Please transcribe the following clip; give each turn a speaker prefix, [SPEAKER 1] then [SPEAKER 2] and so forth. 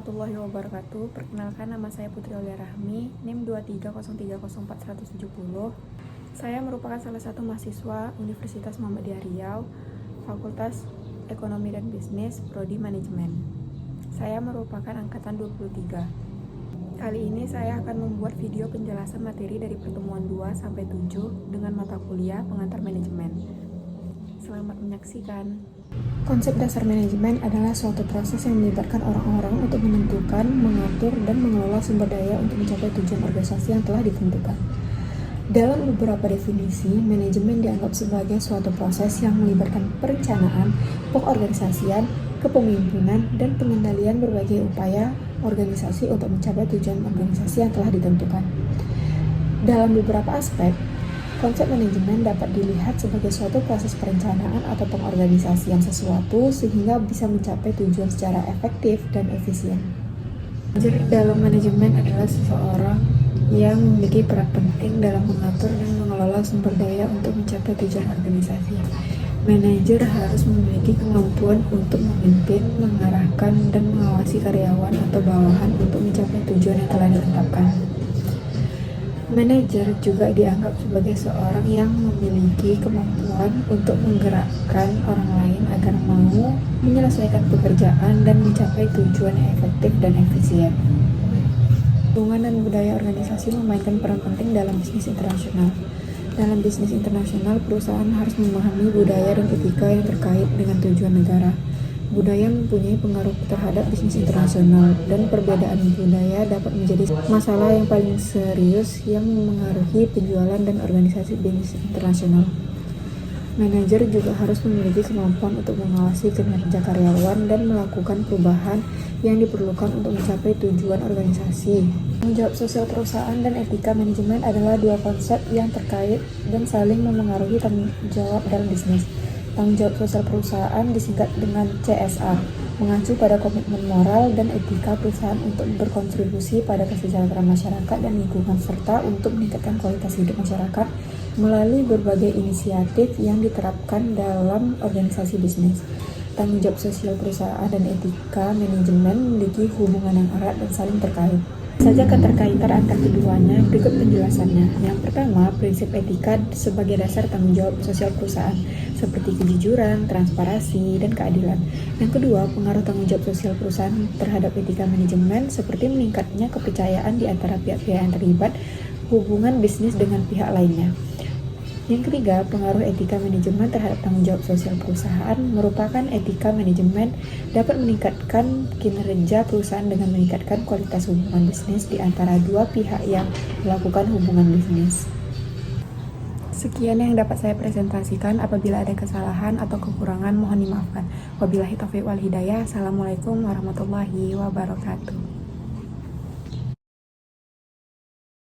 [SPEAKER 1] warahmatullahi wabarakatuh. Perkenalkan, nama saya Putri Aulia Rahmi, NIM 230304170. Saya merupakan salah satu mahasiswa Universitas Muhammadiyah Riau, Fakultas Ekonomi dan Bisnis, Prodi Manajemen. Saya merupakan angkatan 23. Kali ini saya akan membuat video penjelasan materi dari pertemuan 2-7 dengan mata kuliah pengantar manajemen. Selamat menyaksikan. Konsep dasar manajemen adalah suatu proses yang melibatkan orang-orang untuk menentukan, mengatur, dan mengelola sumber daya untuk mencapai tujuan organisasi yang telah ditentukan. Dalam beberapa definisi, manajemen dianggap sebagai suatu proses yang melibatkan perencanaan, pengorganisasian, kepemimpinan, dan pengendalian berbagai upaya organisasi untuk mencapai tujuan organisasi yang telah ditentukan. Dalam beberapa aspek, konsep manajemen dapat dilihat sebagai suatu proses perencanaan atau pengorganisasian sesuatu sehingga bisa mencapai tujuan secara efektif dan efisien. Manajer dalam manajemen adalah seseorang yang memiliki peran penting dalam mengatur dan mengelola sumber daya untuk mencapai tujuan organisasi. Manajer harus memiliki kemampuan untuk memimpin, mengarahkan, dan mengawasi karyawan atau bawahan untuk mencapai tujuan yang telah ditetapkan. Manajer juga dianggap sebagai seorang yang memiliki kemampuan untuk menggerakkan orang lain agar mau menyelesaikan pekerjaan dan mencapai tujuan yang efektif dan efisien. Hubungan dan budaya organisasi memainkan peran penting dalam bisnis internasional. Dalam bisnis internasional, perusahaan harus memahami budaya dan etika yang terkait dengan tujuan negara. Budaya mempunyai pengaruh terhadap bisnis internasional, dan perbedaan budaya dapat menjadi masalah yang paling serius yang mengaruhi penjualan dan organisasi bisnis internasional. Manajer juga harus memiliki kemampuan untuk mengawasi kinerja karyawan dan melakukan perubahan yang diperlukan untuk mencapai tujuan organisasi. Tanggung jawab sosial perusahaan dan etika manajemen adalah dua konsep yang terkait dan saling memengaruhi tanggung jawab dalam bisnis. Tanggung jawab sosial perusahaan disingkat dengan CSR, mengacu pada komitmen moral dan etika perusahaan untuk berkontribusi pada kesejahteraan masyarakat dan lingkungan serta untuk meningkatkan kualitas hidup masyarakat melalui berbagai inisiatif yang diterapkan dalam organisasi bisnis. Tanggung jawab sosial perusahaan dan etika manajemen memiliki hubungan yang erat dan saling terkait. Saja keterkaitan antara keduanya, berikut penjelasannya. Yang pertama, prinsip etika sebagai dasar tanggung jawab sosial perusahaan, seperti kejujuran, transparansi, dan keadilan. Yang kedua, pengaruh tanggung jawab sosial perusahaan terhadap etika manajemen, seperti meningkatnya kepercayaan di antara pihak-pihak yang terlibat, hubungan bisnis dengan pihak lainnya. Yang ketiga, pengaruh etika manajemen terhadap tanggung jawab sosial perusahaan merupakan etika manajemen dapat meningkatkan kinerja perusahaan dengan meningkatkan kualitas hubungan bisnis di antara dua pihak yang melakukan hubungan bisnis. Sekian yang dapat saya presentasikan. Apabila ada kesalahan atau kekurangan, mohon dimaafkan. Wabillahi taufiq wal hidayah. Assalamualaikum warahmatullahi wabarakatuh.